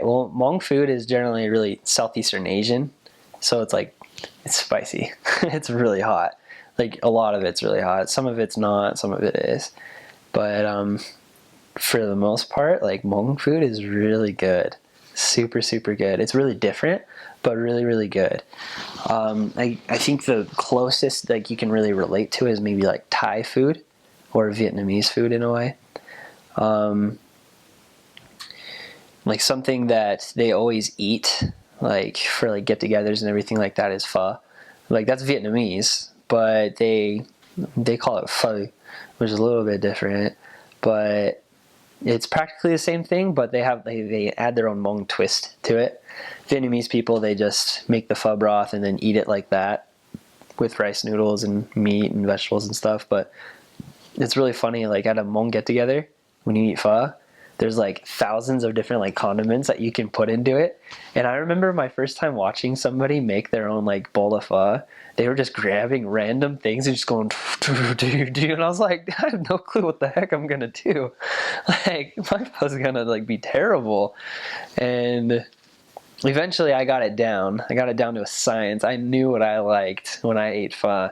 Well, Hmong food is generally really Southeastern Asian, so it's spicy. It's really hot. Like a lot of it's really hot. Some of it's not. Some of it is. But for the most part, like Hmong food is really good. Super, super good. It's really different, but really, really good. I think the closest like you can really relate to is maybe like Thai food or Vietnamese food in a way. Like something that they always eat, like for like get-togethers and everything like that, is pho. Like that's Vietnamese, but they call it pho, which is a little bit different. But it's practically the same thing, but they add their own Hmong twist to it. Vietnamese people, they just make the pho broth and then eat it like that with rice noodles and meat and vegetables and stuff. But it's really funny, like at a Hmong get-together, when you eat pho, there's like thousands of different like condiments that you can put into it. And I remember my first time watching somebody make their own like bowl of pho. They were just grabbing random things and just going, and I was like, I have no clue what the heck I'm gonna do. Like my pho's gonna like be terrible. And eventually I got it down. I got it down to a science. I knew what I liked when I ate pho.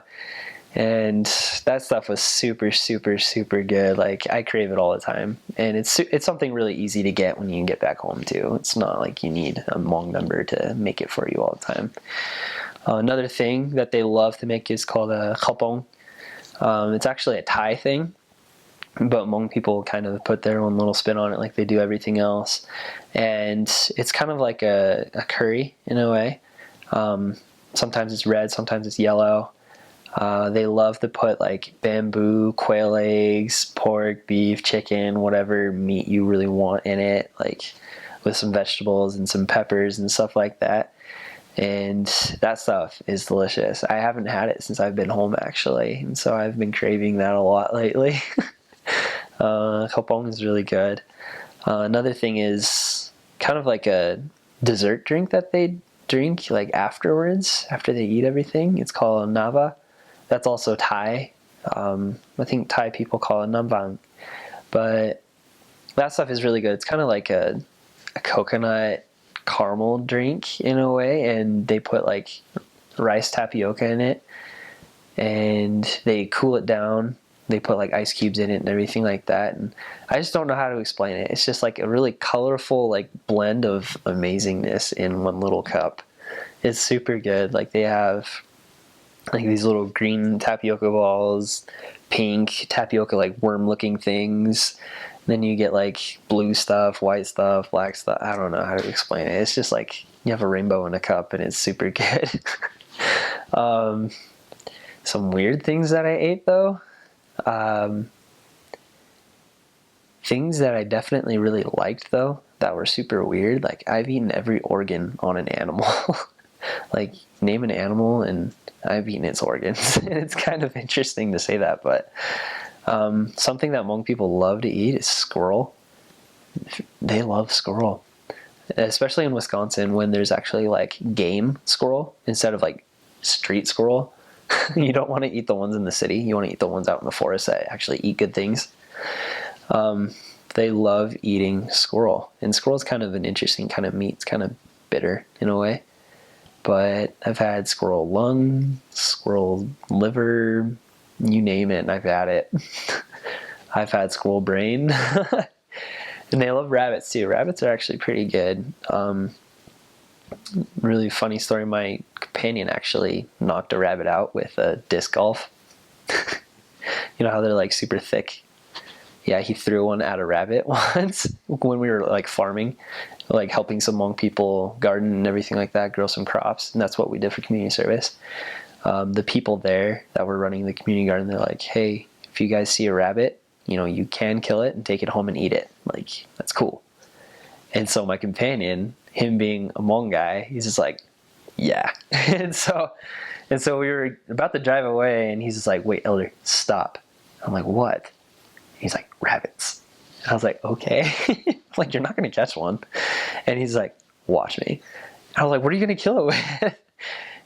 And that stuff was super, super, super good. Like I crave it all the time, and it's something really easy to get when you get back home too. It's not like you need a Hmong member to make it for you all the time. Another thing that they love to make is called a khapong. It's actually a Thai thing, but Hmong people kind of put their own little spin on it, like they do everything else. And it's kind of like a curry in a way. Sometimes it's red, sometimes it's yellow. They love to put like bamboo, quail eggs, pork, beef, chicken, whatever meat you really want in it, like with some vegetables and some peppers and stuff like that. And that stuff is delicious. I haven't had it since I've been home actually, and so I've been craving that a lot lately. Kopong is really good. Another thing is kind of like a dessert drink that they drink like afterwards, after they eat everything. It's called nava. That's also Thai. I think Thai people call it nambang. But that stuff is really good. It's kind of like a coconut caramel drink in a way, and they put like rice tapioca in it, and they cool it down. They put like ice cubes in it and everything like that. And I just don't know how to explain it. It's just like a really colorful like blend of amazingness in one little cup. It's super good. Like they have like these little green tapioca balls, pink tapioca like worm looking things. Then you get like blue stuff, white stuff, black stuff. I don't know how to explain it. It's just like you have a rainbow in a cup and it's super good. Some weird things that I ate though. Things that I definitely really liked though that were super weird. Like I've eaten every organ on an animal. Like name an animal and I've eaten its organs. And it's kind of interesting to say that, but something that Hmong people love to eat is squirrel. They love squirrel, especially in Wisconsin when there's actually like game squirrel instead of like street squirrel. You don't want to eat the ones in the city. You want to eat the ones out in the forest that actually eat good things. They love eating squirrel, and squirrel's kind of an interesting kind of meat. It's kind of bitter in a way. But I've had squirrel lung, squirrel liver, you name it, and I've had it. I've had squirrel brain. And they love rabbits too. Rabbits are actually pretty good. Really funny story, my companion actually knocked a rabbit out with a disc golf. You know how they're like super thick? Yeah, he threw one at a rabbit once when we were like farming, like helping some Hmong people garden and everything like that, grow some crops, and that's what we did for community service. The people there that were running the community garden, they're like, hey, if you guys see a rabbit, you know, you can kill it and take it home and eat it. Like, that's cool. And so my companion, him being a Hmong guy, he's just like, yeah. And so we were about to drive away, and he's just like, wait, Elder, stop. I'm like, what? He's like, rabbits. And I was like, okay. Like, you're not going to catch one. And he's like, watch me. I was like, what are you going to kill it with?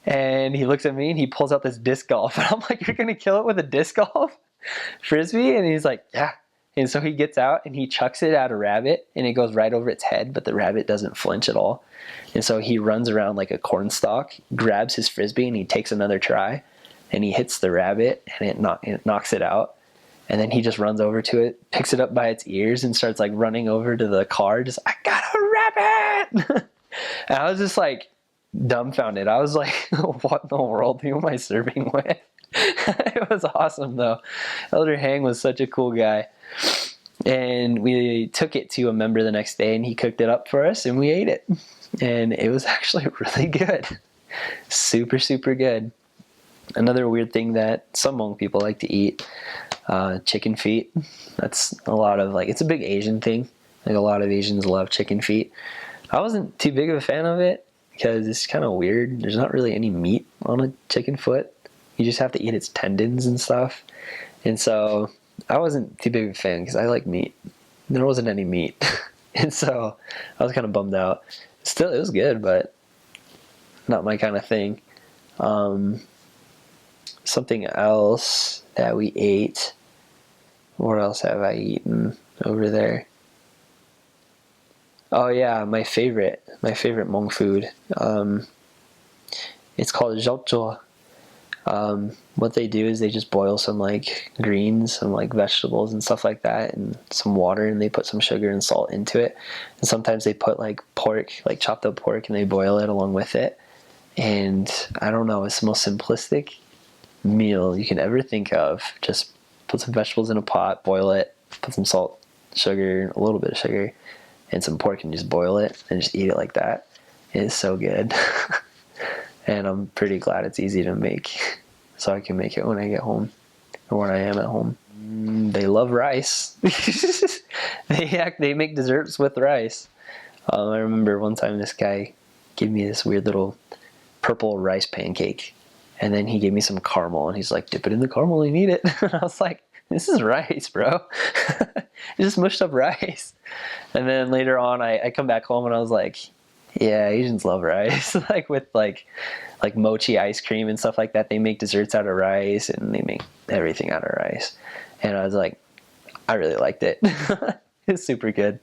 And he looks at me and he pulls out this disc golf. And I'm like, you're going to kill it with a disc golf frisbee? And he's like, yeah. And so he gets out and he chucks it at a rabbit and it goes right over its head, but the rabbit doesn't flinch at all. And so he runs around like a corn stalk, grabs his frisbee, and he takes another try and he hits the rabbit and it knocks it out. And then he just runs over to it, picks it up by its ears and starts like running over to the car, just, I got a rabbit! And I was just like dumbfounded. I was like, what in the world? Who am I serving with? It was awesome though. Elder Hang was such a cool guy. And we took it to a member the next day and he cooked it up for us and we ate it. And it was actually really good. Super, super good. Another weird thing that some Hmong people like to eat, chicken feet. That's a lot of like, it's a big Asian thing. Like a lot of Asians love chicken feet. I wasn't too big of a fan of it because it's kind of weird. There's not really any meat on a chicken foot. You just have to eat its tendons and stuff. And so I wasn't too big of a fan because I like meat. There wasn't any meat. And so I was kind of bummed out. Still, it was good, but not my kind of thing. Something else that we ate. What else have I eaten over there? Oh yeah, my favorite Hmong food. It's called zhao. What they do is they just boil some like greens, some like vegetables and stuff like that, and some water, and they put some sugar and salt into it. And sometimes they put like pork, like chopped up pork, and they boil it along with it. And I don't know, it's the most simplistic meal you can ever think of. Just put some vegetables in a pot, boil it, put some salt, sugar, a little bit of sugar, and some pork, and just boil it and just eat it like that. It's so good. And I'm pretty glad it's easy to make, so I can make it when I get home, or when I am at home. They love rice. They make desserts with rice. I remember one time this guy gave me this weird little purple rice pancake, and then he gave me some caramel, and he's like, dip it in the caramel and eat it. And I was like, this is rice, bro. Just mushed up rice. And then later on, I come back home and I was like, yeah, Asians love rice. Like with like mochi ice cream and stuff like that. They make desserts out of rice and they make everything out of rice. And I was like, I really liked it. It's super good.